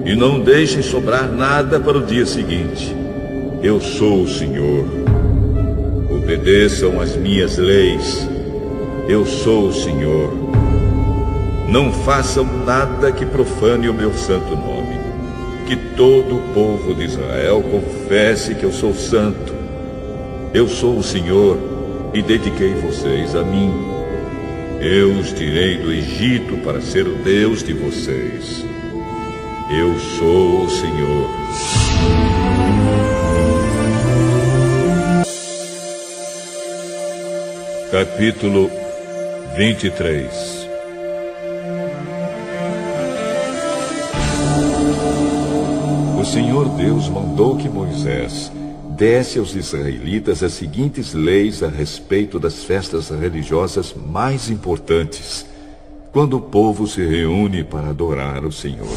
e não deixem sobrar nada para o dia seguinte. Eu sou o Senhor. Obedeçam às minhas leis. Eu sou o Senhor. Não façam nada que profane o meu santo nome. Que todo o povo de Israel confesse que eu sou santo. Eu sou o Senhor e dediquei vocês a mim. Eu os tirei do Egito para ser o Deus de vocês. Eu sou o Senhor. Capítulo 23. O Senhor Deus mandou que Moisés desse aos israelitas as seguintes leis a respeito das festas religiosas mais importantes, quando o povo se reúne para adorar o Senhor.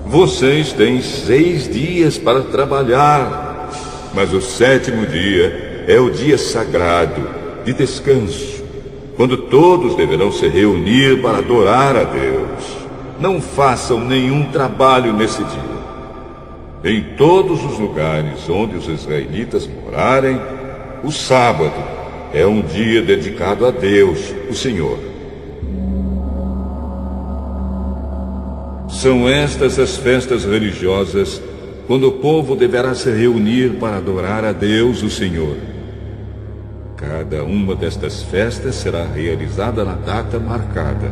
Vocês têm 6 dias para trabalhar, mas o 7º dia é o dia sagrado de descanso, quando todos deverão se reunir para adorar a Deus. Não façam nenhum trabalho nesse dia. Em todos os lugares onde os israelitas morarem, o sábado é um dia dedicado a Deus, o Senhor. São estas as festas religiosas, quando o povo deverá se reunir para adorar a Deus, o Senhor. Cada uma destas festas será realizada na data marcada.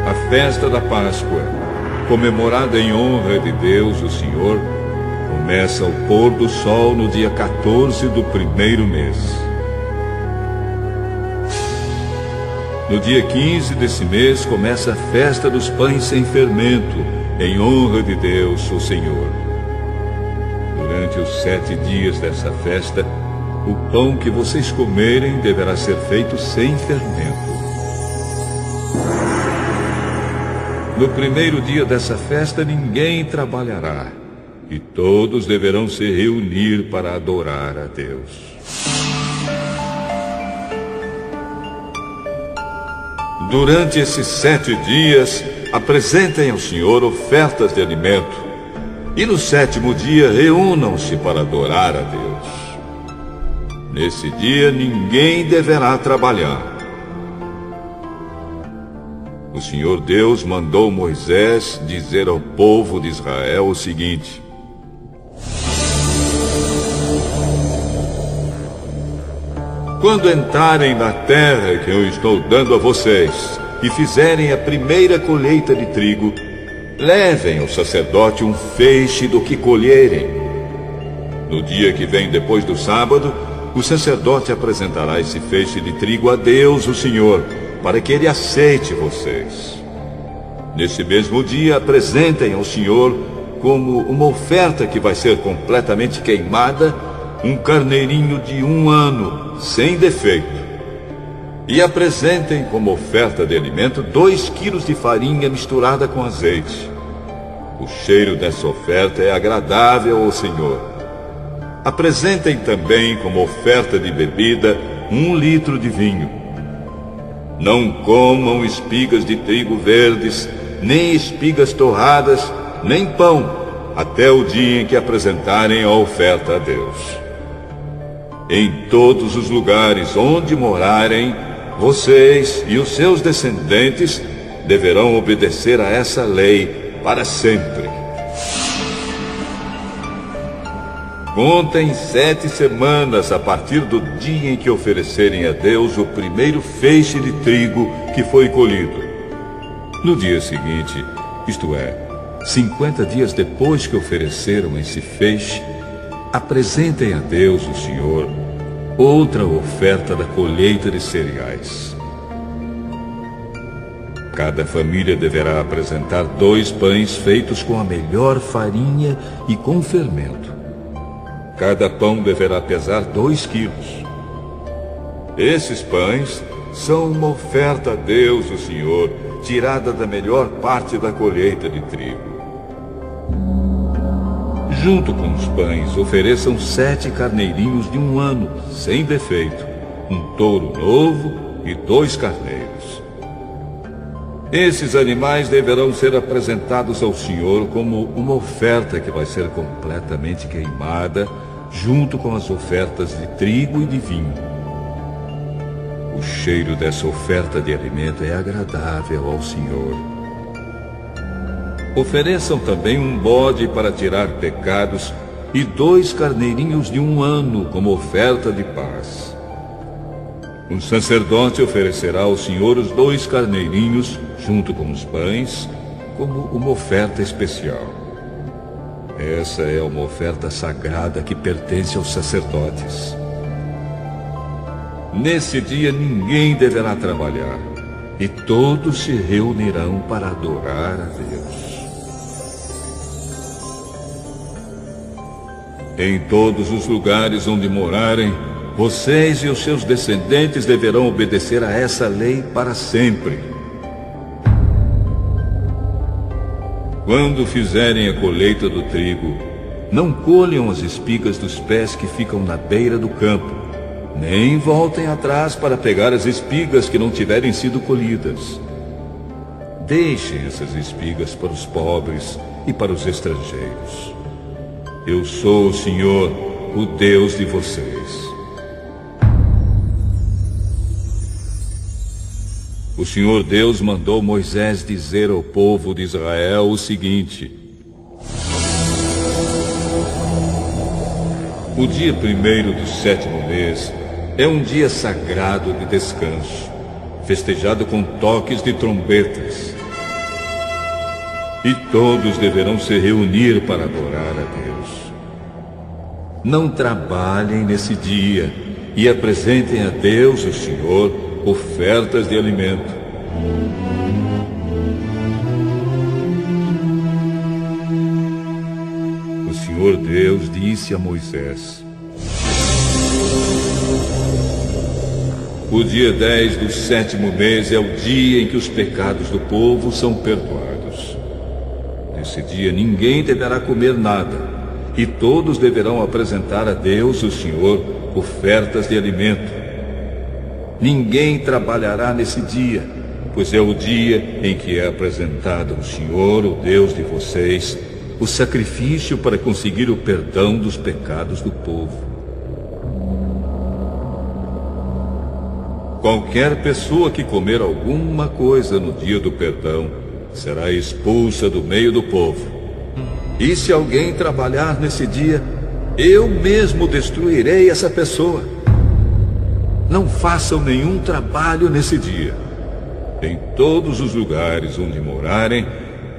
A festa da Páscoa, comemorada em honra de Deus, o Senhor, começa ao pôr do sol no dia 14 do 1º mês. No dia 15 desse mês começa a festa dos pães sem fermento, em honra de Deus, o Senhor. Durante os 7 dias dessa festa, o pão que vocês comerem deverá ser feito sem fermento. No 1º dia dessa festa, ninguém trabalhará, e todos deverão se reunir para adorar a Deus. Durante esses 7 dias, apresentem ao Senhor ofertas de alimento, e no 7º dia reúnam-se para adorar a Deus. Nesse dia, ninguém deverá trabalhar. O Senhor Deus mandou Moisés dizer ao povo de Israel o seguinte: quando entrarem na terra que eu estou dando a vocês e fizerem a primeira colheita de trigo, levem ao sacerdote um feixe do que colherem. No dia que vem depois do sábado, o sacerdote apresentará esse feixe de trigo a Deus, o Senhor, para que ele aceite vocês. Nesse mesmo dia, apresentem ao Senhor, como uma oferta que vai ser completamente queimada, um carneirinho de 1 ano, sem defeito. E apresentem como oferta de alimento 2 quilos de farinha misturada com azeite. O cheiro dessa oferta é agradável ao Senhor. Apresentem também como oferta de bebida 1 litro de vinho. Não comam espigas de trigo verdes, nem espigas torradas, nem pão, até o dia em que apresentarem a oferta a Deus. Em todos os lugares onde morarem, vocês e os seus descendentes deverão obedecer a essa lei para sempre. Contem 7 semanas a partir do dia em que oferecerem a Deus o primeiro feixe de trigo que foi colhido. No dia seguinte, isto é, 50 dias depois que ofereceram esse feixe, apresentem a Deus, o Senhor, outra oferta da colheita de cereais. Cada família deverá apresentar 2 pães feitos com a melhor farinha e com fermento. Cada pão deverá pesar 2 quilos. Esses pães são uma oferta a Deus, o Senhor, tirada da melhor parte da colheita de trigo. Junto com os pães, ofereçam 7 carneirinhos de 1 ano, sem defeito, um touro novo e 2 carneiros. Esses animais deverão ser apresentados ao Senhor como uma oferta que vai ser completamente queimada, junto com as ofertas de trigo e de vinho. O cheiro dessa oferta de alimento é agradável ao Senhor. Ofereçam também um bode para tirar pecados e 2 carneirinhos de 1 ano como oferta de paz. Um sacerdote oferecerá ao Senhor os 2 carneirinhos, junto com os pães, como uma oferta especial. Essa é uma oferta sagrada que pertence aos sacerdotes. Nesse dia ninguém deverá trabalhar, e todos se reunirão para adorar a Deus. Em todos os lugares onde morarem, vocês e os seus descendentes deverão obedecer a essa lei para sempre. Quando fizerem a colheita do trigo, não colham as espigas dos pés que ficam na beira do campo, nem voltem atrás para pegar as espigas que não tiverem sido colhidas. Deixem essas espigas para os pobres e para os estrangeiros. Eu sou o Senhor, o Deus de vocês. O Senhor Deus mandou Moisés dizer ao povo de Israel o seguinte: o dia 1º do 7º mês é um dia sagrado de descanso, festejado com toques de trombetas. E todos deverão se reunir para adorar a Deus. Não trabalhem nesse dia e apresentem a Deus, o Senhor, ofertas de alimento. O Senhor Deus disse a Moisés: o dia 10 do 7º mês é o dia em que os pecados do povo são perdoados. Nesse dia ninguém deverá comer nada, e todos deverão apresentar a Deus, o Senhor, ofertas de alimento. Ninguém trabalhará nesse dia, pois é o dia em que é apresentado ao Senhor, o Deus de vocês, o sacrifício para conseguir o perdão dos pecados do povo. Qualquer pessoa que comer alguma coisa no dia do perdão será expulsa do meio do povo. E se alguém trabalhar nesse dia, eu mesmo destruirei essa pessoa. Não façam nenhum trabalho nesse dia. Em todos os lugares onde morarem,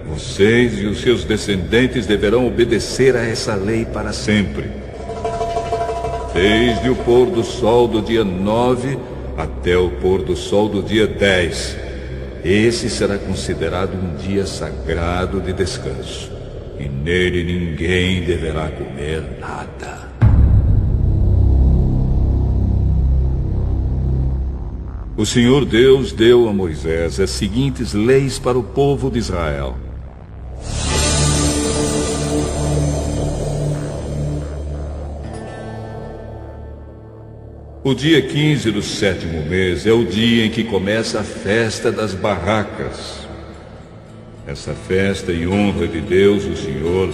vocês e os seus descendentes deverão obedecer a essa lei para sempre. Desde o pôr do sol do dia 9 até o pôr do sol do dia 10. Esse será considerado um dia sagrado de descanso. E nele ninguém deverá comer nada. O Senhor Deus deu a Moisés as seguintes leis para o povo de Israel. O dia 15 do 7º mês é o dia em que começa a festa das barracas. Essa festa em honra de Deus, o Senhor,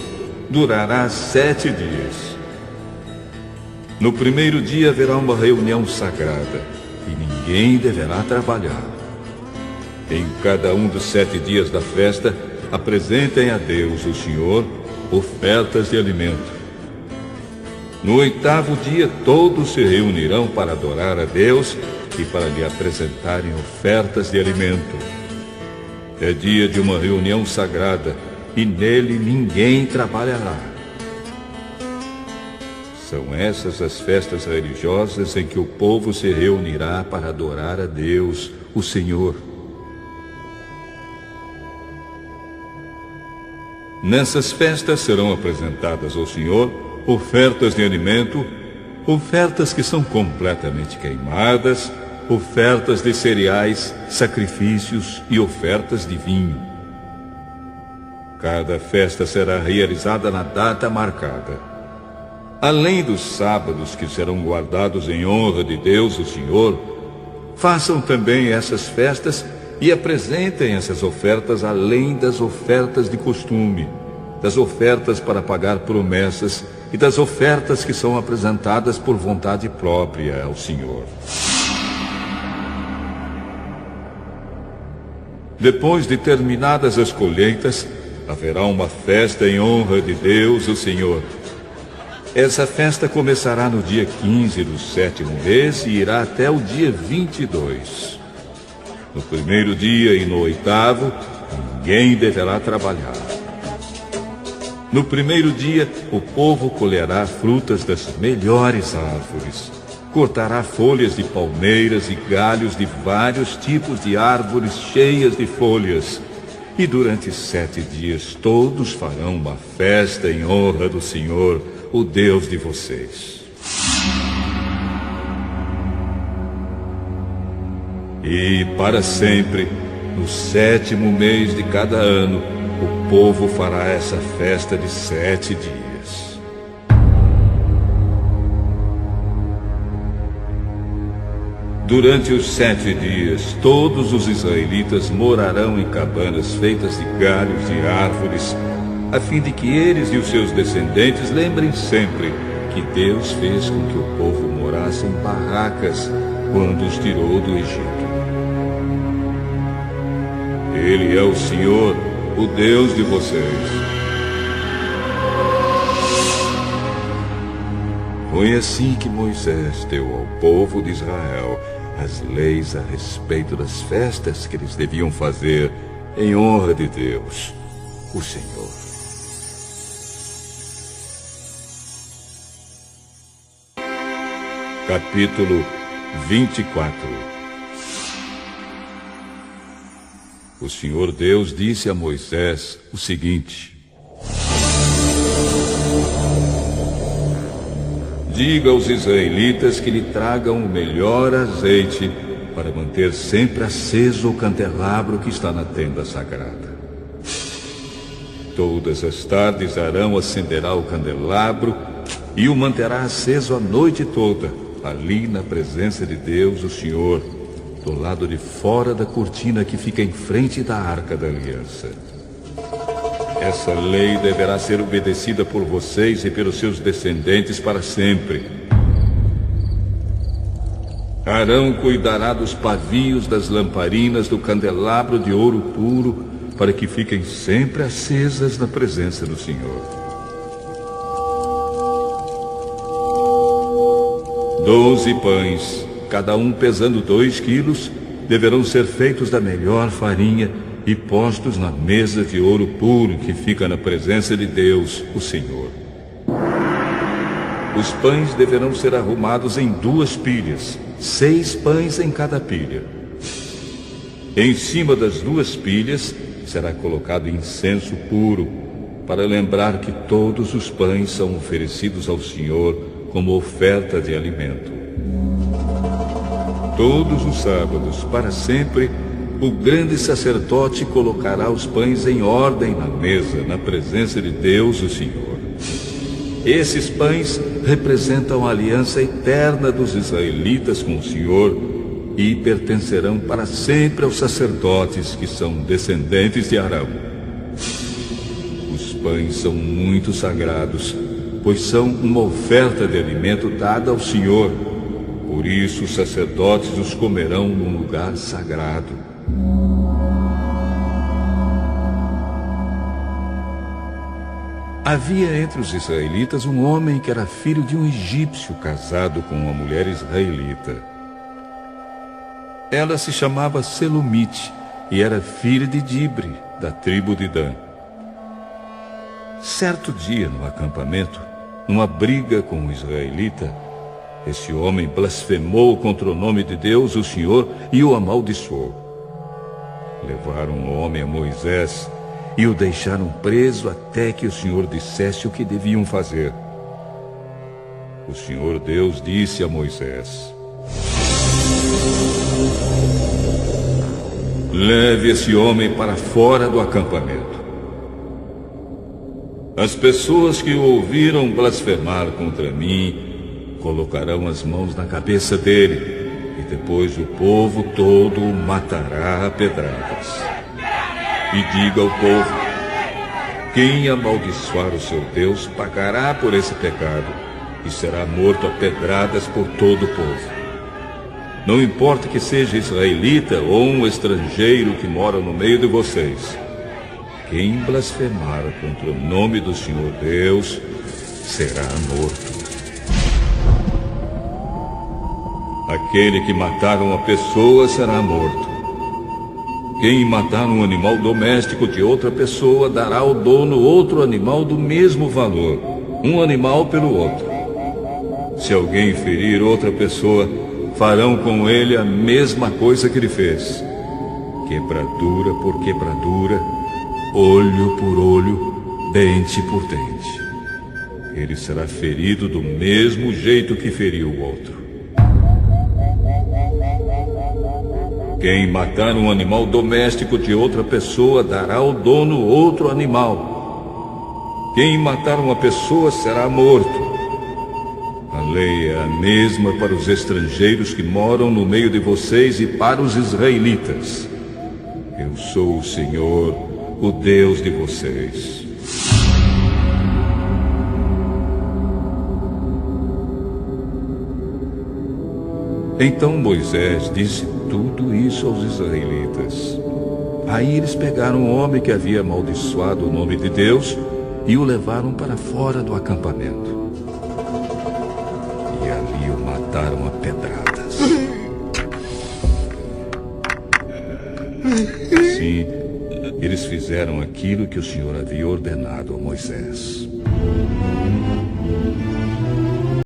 durará 7 dias. No primeiro dia haverá uma reunião sagrada e ninguém deverá trabalhar. Em cada um dos 7 dias da festa, apresentem a Deus, o Senhor, ofertas de alimento. No 8º dia, todos se reunirão para adorar a Deus e para lhe apresentarem ofertas de alimento. É dia de uma reunião sagrada e nele ninguém trabalhará. São essas as festas religiosas em que o povo se reunirá para adorar a Deus, o Senhor. Nessas festas serão apresentadas ao Senhor ofertas de alimento, ofertas que são completamente queimadas, ofertas de cereais, sacrifícios e ofertas de vinho. Cada festa será realizada na data marcada. Além dos sábados que serão guardados em honra de Deus, o Senhor, façam também essas festas e apresentem essas ofertas além das ofertas de costume, das ofertas para pagar promessas e das ofertas que são apresentadas por vontade própria ao Senhor. Depois de terminadas as colheitas, haverá uma festa em honra de Deus, o Senhor. Essa festa começará no dia 15 do 7º mês e irá até o dia 22. No primeiro dia e no 8º, ninguém deverá trabalhar. No primeiro dia, o povo colherá frutas das melhores árvores. Cortará folhas de palmeiras e galhos de vários tipos de árvores cheias de folhas. E durante 7 dias todos farão uma festa em honra do Senhor, o Deus de vocês. E para sempre, no 7º mês de cada ano, o povo fará essa festa de 7 dias. Durante os 7 dias, todos os israelitas morarão em cabanas feitas de galhos de árvores, a fim de que eles e os seus descendentes lembrem sempre que Deus fez com que o povo morasse em barracas quando os tirou do Egito. Ele é o Senhor, o Deus de vocês. Foi assim que Moisés deu ao povo de Israel as leis a respeito das festas que eles deviam fazer em honra de Deus, o Senhor. Capítulo 24. O Senhor Deus disse a Moisés o seguinte: diga aos israelitas que lhe tragam o melhor azeite para manter sempre aceso o candelabro que está na tenda sagrada. Todas as tardes Arão acenderá o candelabro e o manterá aceso a noite toda, ali na presença de Deus, o Senhor, do lado de fora da cortina que fica em frente da Arca da Aliança. Essa lei deverá ser obedecida por vocês e pelos seus descendentes para sempre. Arão cuidará dos pavios das lamparinas do candelabro de ouro puro, para que fiquem sempre acesas na presença do Senhor. 12 pães, cada um pesando 2 quilos, deverão ser feitos da melhor farinha e postos na mesa de ouro puro que fica na presença de Deus, o Senhor. Os pães deverão ser arrumados em 2 pilhas, 6 pães em cada pilha. Em cima das 2 pilhas será colocado incenso puro, para lembrar que todos os pães são oferecidos ao Senhor como oferta de alimento. Todos os sábados, para sempre, o grande sacerdote colocará os pães em ordem na mesa, na presença de Deus, o Senhor. Esses pães representam a aliança eterna dos israelitas com o Senhor e pertencerão para sempre aos sacerdotes que são descendentes de Arão. Os pães são muito sagrados, pois são uma oferta de alimento dada ao Senhor. Por isso os sacerdotes os comerão num lugar sagrado. Havia entre os israelitas um homem que era filho de um egípcio casado com uma mulher israelita. Ela se chamava Selomite e era filha de Dibre, da tribo de Dan. Certo dia, no acampamento, numa briga com um israelita, esse homem blasfemou contra o nome de Deus, o Senhor, e o amaldiçoou. Levaram o homem a Moisés e o deixaram preso até que o Senhor dissesse o que deviam fazer. O Senhor Deus disse a Moisés: leve esse homem para fora do acampamento. As pessoas que o ouviram blasfemar contra mim colocarão as mãos na cabeça dele, e depois o povo todo o matará a pedradas. E diga ao povo: quem amaldiçoar o seu Deus pagará por esse pecado e será morto a pedradas por todo o povo. Não importa que seja israelita ou um estrangeiro que mora no meio de vocês. Quem blasfemar contra o nome do Senhor Deus será morto. Aquele que matar uma pessoa será morto. Quem matar um animal doméstico de outra pessoa dará ao dono outro animal do mesmo valor, um animal pelo outro. Se alguém ferir outra pessoa, farão com ele a mesma coisa que ele fez. Quebradura por quebradura, olho por olho, dente por dente. Ele será ferido do mesmo jeito que feriu o outro. Quem matar um animal doméstico de outra pessoa dará ao dono outro animal. Quem matar uma pessoa será morto. A lei é a mesma para os estrangeiros que moram no meio de vocês e para os israelitas. Eu sou o Senhor, o Deus de vocês. Então Moisés disse tudo isso aos israelitas. Aí eles pegaram o homem que havia amaldiçoado o nome de Deus e o levaram para fora do acampamento. E ali o mataram a pedradas. Assim, eles fizeram aquilo que o Senhor havia ordenado a Moisés.